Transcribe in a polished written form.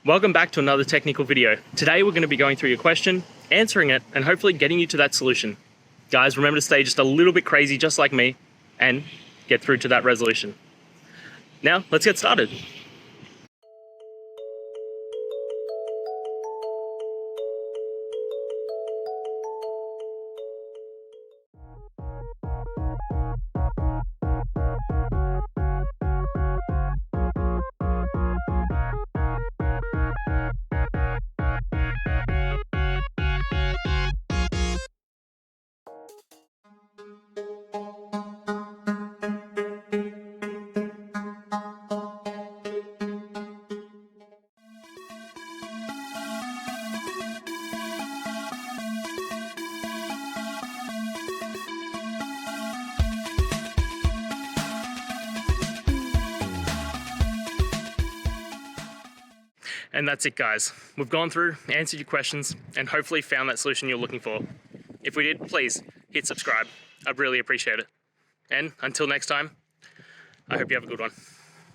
Welcome back to another technical video. Today we're going to be going through your question, answering it, and hopefully getting you to that solution. Guys, remember to stay just a little bit crazy just like me and get through to that resolution. Now, let's get started. And that's it, guys. We've gone through, answered your questions, and hopefully found that solution you're looking for. If we did, please hit subscribe. I'd really appreciate it. And until next time, I hope you have a good one.